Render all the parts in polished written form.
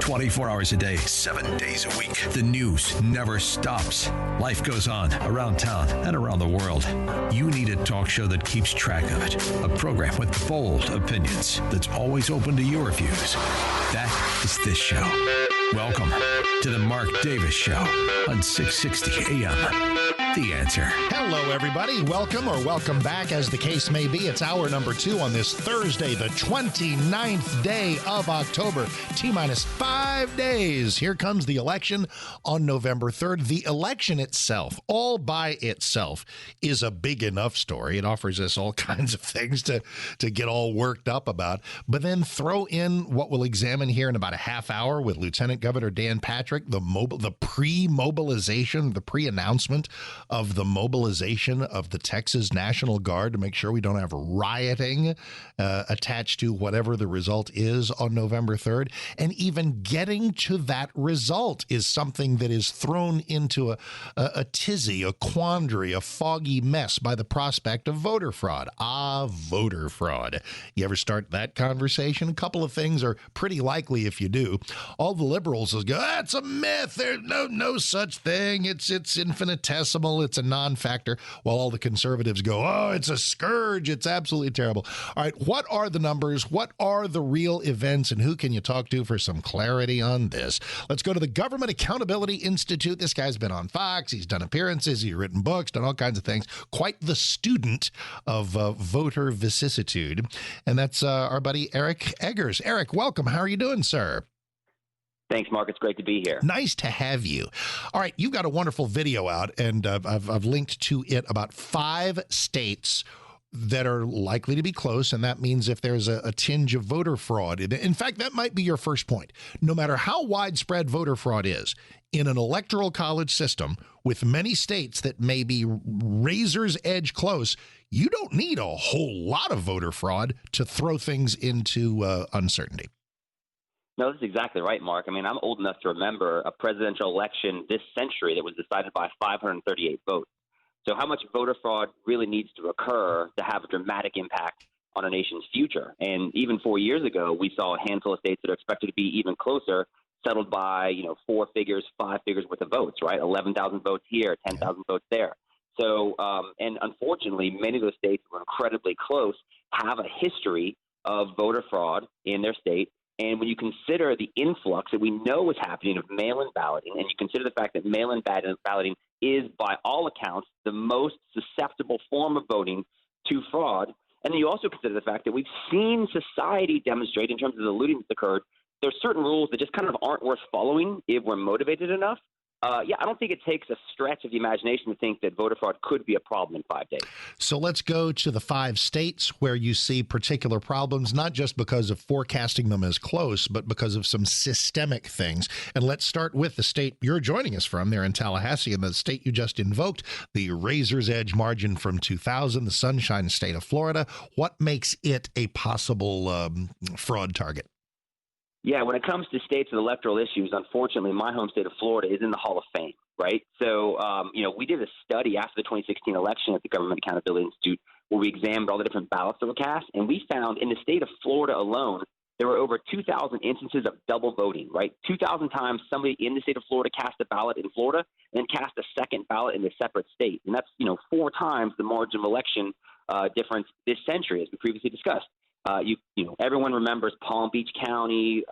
24 hours a day, 7 days a week. The news never stops. Life goes on around town and around the world. You need a talk show that keeps track of it. A program with bold opinions that's always open to your views. That is this show. Welcome to the Mark Davis Show on 660 AM. The Answer. Hello, everybody. Welcome or welcome back, as the case may be. It's hour number 2 on this Thursday, the 29th day of October. T-minus 5 days. Here comes the election on November 3rd. The election itself, all by itself, is a big enough story. It offers us all kinds of things to get all worked up about. But then throw in what we'll examine here in about a half hour with Lieutenant Governor Dan Patrick, the pre-mobilization, the pre-announcement of the mobilization of the Texas National Guard to make sure we don't have rioting attached to whatever the result is on November 3rd. And even getting to that result is something that is thrown into a tizzy, a quandary, a foggy mess by the prospect of voter fraud. Voter fraud. You ever start that conversation? A couple of things are pretty likely if you do. All the liberals will go, that's a myth. There's no such thing. It's infinitesimal. It's a non-factor, while all the conservatives go, oh, it's a scourge. It's absolutely terrible. All right, what are the numbers? What are the real events? And who can you talk to for some clarity on this? Let's go to the Government Accountability Institute. This guy's been on Fox. He's done appearances. He's written books, done all kinds of things. Quite the student of voter vicissitude. And that's our buddy Eric Eggers. Eric, welcome. How are you doing, sir? Thanks, Mark. It's great to be here. Nice to have you. All right, you've got a wonderful video out, and I've linked to it about 5 states that are likely to be close, and that means if there's a tinge of voter fraud. In fact, that might be your first point. No matter how widespread voter fraud is, in an electoral college system with many states that may be razor's edge close, you don't need a whole lot of voter fraud to throw things into uncertainty. No, that's exactly right, Mark. I mean, I'm old enough to remember a presidential election this century that was decided by 538 votes. So how much voter fraud really needs to occur to have a dramatic impact on a nation's future? And even 4 years ago, we saw a handful of states that are expected to be even closer, settled by, 4 figures, 5 figures worth of votes, right? 11,000 votes here, 10,000 votes there. So, and unfortunately, many of those states were incredibly close, have a history of voter fraud in their state. And when you consider the influx that we know is happening of mail-in balloting, and you consider the fact that mail-in balloting is, by all accounts, the most susceptible form of voting to fraud, and then you also consider the fact that we've seen society demonstrate in terms of the looting that's occurred, there's certain rules that just kind of aren't worth following if we're motivated enough. I don't think it takes a stretch of the imagination to think that voter fraud could be a problem in 5 days. So let's go to the 5 states where you see particular problems, not just because of forecasting them as close, but because of some systemic things. And let's start with the state you're joining us from there in Tallahassee, and the state you just invoked, the razor's edge margin from 2000, the Sunshine State of Florida. What makes it a possible fraud target? Yeah, when it comes to states with electoral issues, unfortunately, my home state of Florida is in the Hall of Fame, right? So, we did a study after the 2016 election at the Government Accountability Institute where we examined all the different ballots that were cast, and we found in the state of Florida alone, there were over 2,000 instances of double voting, right? 2,000 times somebody in the state of Florida cast a ballot in Florida and then cast a second ballot in a separate state. And that's, 4 times the margin of election difference this century, as we previously discussed. Everyone remembers Palm Beach County,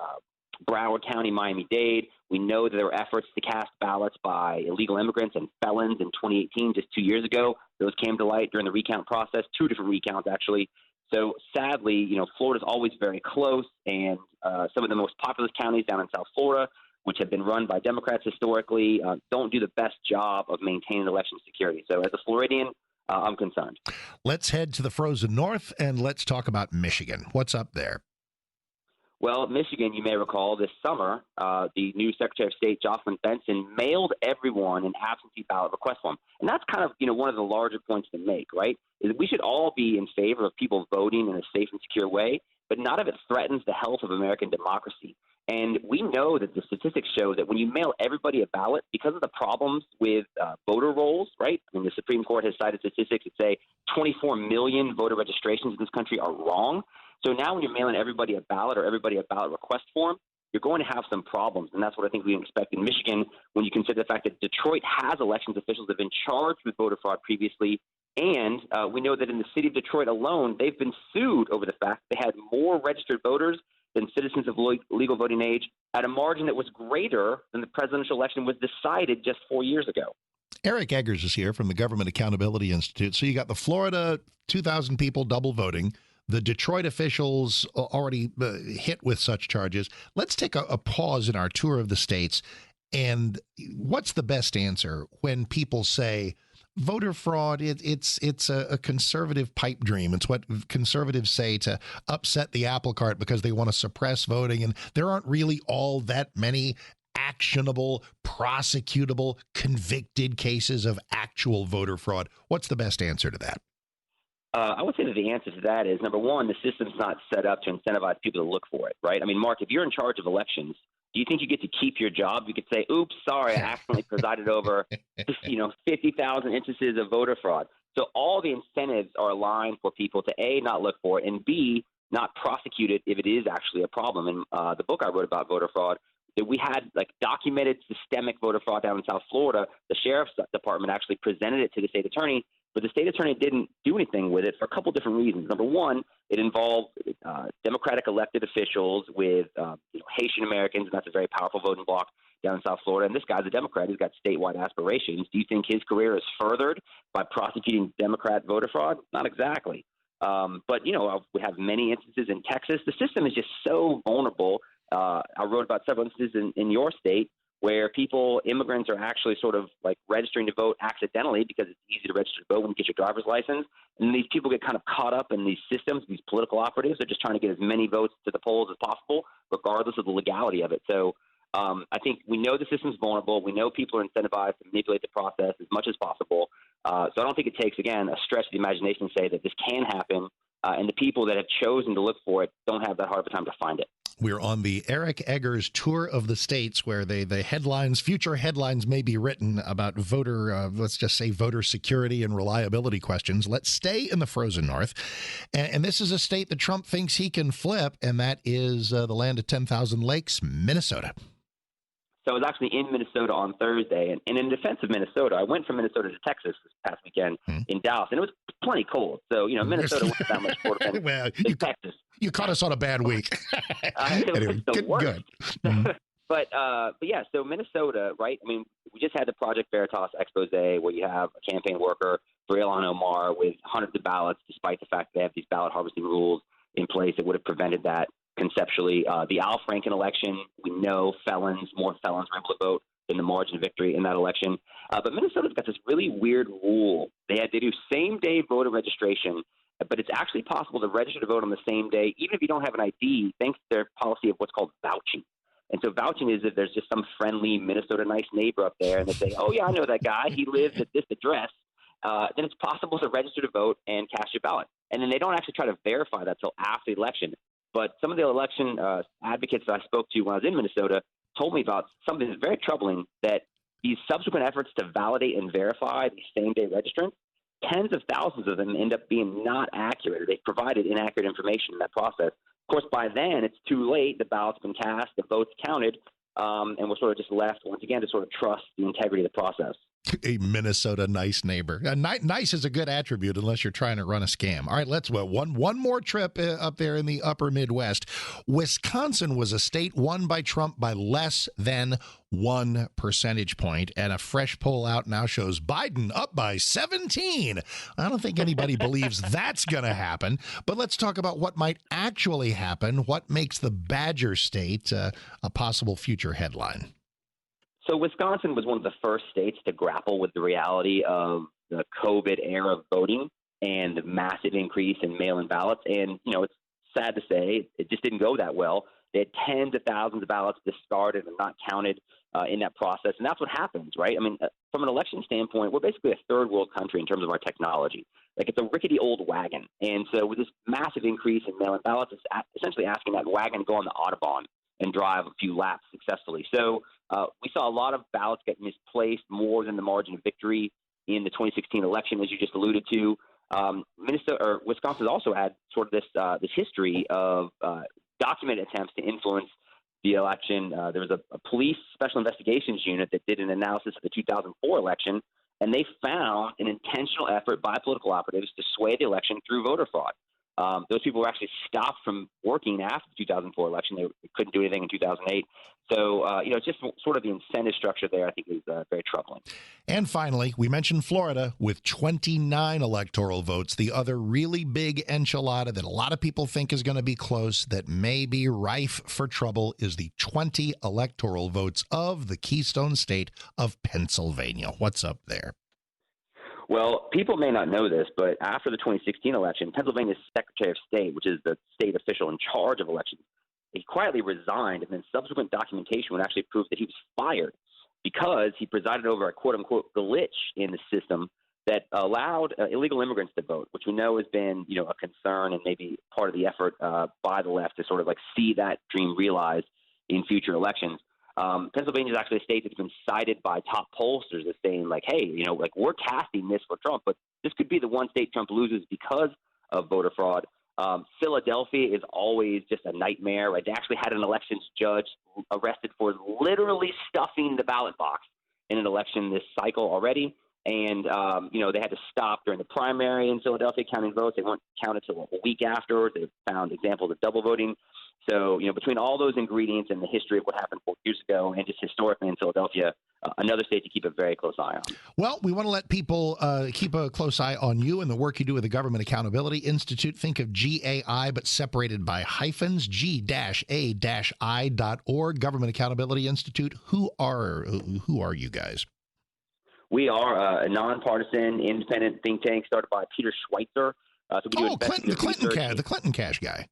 Broward County, Miami-Dade. We know that there were efforts to cast ballots by illegal immigrants and felons in 2018, just 2 years ago. Those came to light during the recount process, 2 different recounts, actually. So sadly, Florida's always very close, and some of the most populous counties down in South Florida, which have been run by Democrats historically, don't do the best job of maintaining election security. So as a Floridian, I'm concerned. Let's head to the frozen north and let's talk about Michigan. What's up there? Well, Michigan, you may recall this summer, the new Secretary of State, Jocelyn Benson, mailed everyone an absentee ballot request form. And that's kind of, one of the larger points to make, right? Is that we should all be in favor of people voting in a safe and secure way, but not if it threatens the health of American democracy. And we know that the statistics show that when you mail everybody a ballot, because of the problems with voter rolls, right? I mean, the Supreme Court has cited statistics that say 24 million voter registrations in this country are wrong. So now when you're mailing everybody a ballot or everybody a ballot request form, you're going to have some problems. And that's what I think we expect in Michigan when you consider the fact that Detroit has elections officials that have been charged with voter fraud previously. And we know that in the city of Detroit alone, they've been sued over the fact they had more registered voters than citizens of legal voting age at a margin that was greater than the presidential election was decided just 4 years ago. Eric Eggers is here from the Government Accountability Institute. So you got the Florida 2,000 people double voting. The Detroit officials already hit with such charges. Let's take a pause in our tour of the states. And what's the best answer when people say voter fraud, it's a conservative pipe dream. It's what conservatives say to upset the apple cart because they want to suppress voting. And there aren't really all that many actionable, prosecutable, convicted cases of actual voter fraud. What's the best answer to that? I would say that the answer to that is, number one, the system's not set up to incentivize people to look for it, right? I mean, Mark, if you're in charge of elections, do you think you get to keep your job? You could say, oops, sorry, I accidentally presided over 50,000 instances of voter fraud. So all the incentives are aligned for people to, A, not look for it, and B, not prosecute it if it is actually a problem. In the book I wrote about voter fraud, that we had documented systemic voter fraud down in South Florida. The sheriff's department actually presented it to the state attorney, but the state attorney didn't do anything with it for a couple different reasons. Number one, it involved Democratic elected officials with Haitian Americans, and that's a very powerful voting bloc down in South Florida. And this guy's a Democrat. He's got statewide aspirations. Do you think his career is furthered by prosecuting Democrat voter fraud? Not exactly. But we have many instances in Texas. The system is just so vulnerable. I wrote about several instances in your state where immigrants are actually sort of registering to vote accidentally because it's easy to register to vote when you get your driver's license. And these people get kind of caught up in these systems, these political operatives. They're just trying to get as many votes to the polls as possible, regardless of the legality of it. So I think we know the system's vulnerable. We know people are incentivized to manipulate the process as much as possible. So I don't think it takes, again, a stretch of the imagination to say that this can happen. And the people that have chosen to look for it don't have that hard of a time to find it. We're on the Eric Eggers tour of the states where future headlines may be written about let's just say voter security and reliability questions. Let's stay in the frozen north. And this is a state that Trump thinks he can flip, and that is the land of 10,000 lakes, Minnesota. So I was actually in Minnesota on Thursday, and in defense of Minnesota, I went from Minnesota to Texas this past weekend in Dallas, and it was plenty cold. So, Minnesota wasn't that much colder well, than Texas. You caught us on a bad week. Anyway, good. But yeah, so Minnesota, right? I mean, we just had the Project Veritas expose where you have a campaign worker for Ilhan Omar with hundreds of ballots, despite the fact they have these ballot harvesting rules in place that would have prevented that conceptually. The Al Franken election, we know more felons were able to vote than the margin of victory in that election. But Minnesota's got this really weird rule. They do same-day voter registration, but it's actually possible to register to vote on the same day, even if you don't have an ID, thanks to their policy of what's called vouching. And so vouching is if there's just some friendly Minnesota nice neighbor up there, and they say, oh, yeah, I know that guy. He lives at this address. Then it's possible to register to vote and cast your ballot. And then they don't actually try to verify that until after the election. But some of the election advocates that I spoke to when I was in Minnesota told me about something that's very troubling, that these subsequent efforts to validate and verify these same-day registrants, tens of thousands of them end up being not accurate. They've provided inaccurate information in that process. Of course, by then, it's too late. The ballot's been cast, the vote's counted, and we're sort of just left, once again, to sort of trust the integrity of the process. A Minnesota nice neighbor. Nice is a good attribute unless you're trying to run a scam. All right, one more trip up there in the upper Midwest. Wisconsin was a state won by Trump by less than 1 percentage point, and a fresh poll out now shows Biden up by 17. I don't think anybody believes that's going to happen, but let's talk about what might actually happen. What makes the Badger State a possible future headline? So Wisconsin was one of the first states to grapple with the reality of the COVID era of voting and the massive increase in mail-in ballots. And, it's sad to say it just didn't go that well. They had tens of thousands of ballots discarded and not counted in that process. And that's what happens, right? I mean, from an election standpoint, we're basically a third world country in terms of our technology. It's a rickety old wagon. And so with this massive increase in mail-in ballots, it's essentially asking that wagon to go on the Autobahn and drive a few laps successfully. So we saw a lot of ballots get misplaced more than the margin of victory in the 2016 election, as you just alluded to. Wisconsin also had sort of this history of documented attempts to influence the election. There was a police special investigations unit that did an analysis of the 2004 election, and they found an intentional effort by political operatives to sway the election through voter fraud. Those people were actually stopped from working after the 2004 election. They couldn't do anything in 2008. So, it's just sort of the incentive structure there, I think, is very troubling. And finally, we mentioned Florida with 29 electoral votes. The other really big enchilada that a lot of people think is going to be close, that may be rife for trouble, is the 20 electoral votes of the Keystone State of Pennsylvania. What's up there? Well, people may not know this, but after the 2016 election, Pennsylvania's Secretary of State, which is the state official in charge of elections, he quietly resigned, and then subsequent documentation would actually prove that he was fired because he presided over a quote-unquote glitch in the system that allowed illegal immigrants to vote, which we know has been, a concern and maybe part of the effort by the left to sort of like see that dream realized in future elections. Pennsylvania is actually a state that's been cited by top pollsters as saying, like, hey, we're casting this for Trump, but this could be the one state Trump loses because of voter fraud. Philadelphia is always just a nightmare. Right? They actually had an elections judge arrested for literally stuffing the ballot box in an election this cycle already. And, they had to stop during the primary in Philadelphia counting votes. They weren't counted till a week afterwards. They found examples of double voting. So, between all those ingredients and the history of what happened 4 years ago and just historically in Philadelphia, another state to keep a very close eye on. Well, we want to let people keep a close eye on you and the work you do with the Government Accountability Institute. Think of GAI, but separated by hyphens, G-A-I.org, Government Accountability Institute. Who are you guys? We are a nonpartisan, independent think tank started by Peter Schweitzer. So we do the Clinton Cash guy.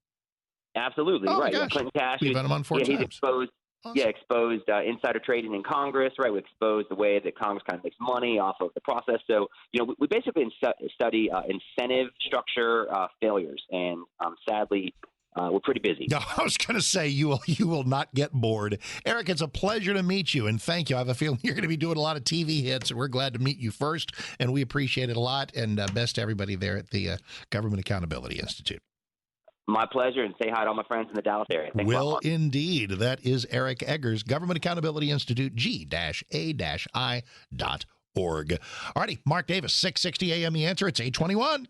Absolutely, right. Yeah, Clinton Cash. We've had him on four times. He's exposed. Awesome. Yeah, exposed insider trading in Congress. Right, we exposed the way that Congress kind of makes money off of the process. So, we basically study incentive structure failures, and sadly, we're pretty busy. No, I was going to say you will not get bored. Eric, it's a pleasure to meet you, and thank you. I have a feeling you're going to be doing a lot of TV hits, and we're glad to meet you first, and we appreciate it a lot. And best to everybody there at the Government Accountability Institute. My pleasure, and say hi to all my friends in the Dallas area. Thanks Will indeed. That is Eric Eggers, Government Accountability Institute, G-A-I.org. All righty, Mark Davis, 660 AM The Answer. It's 821.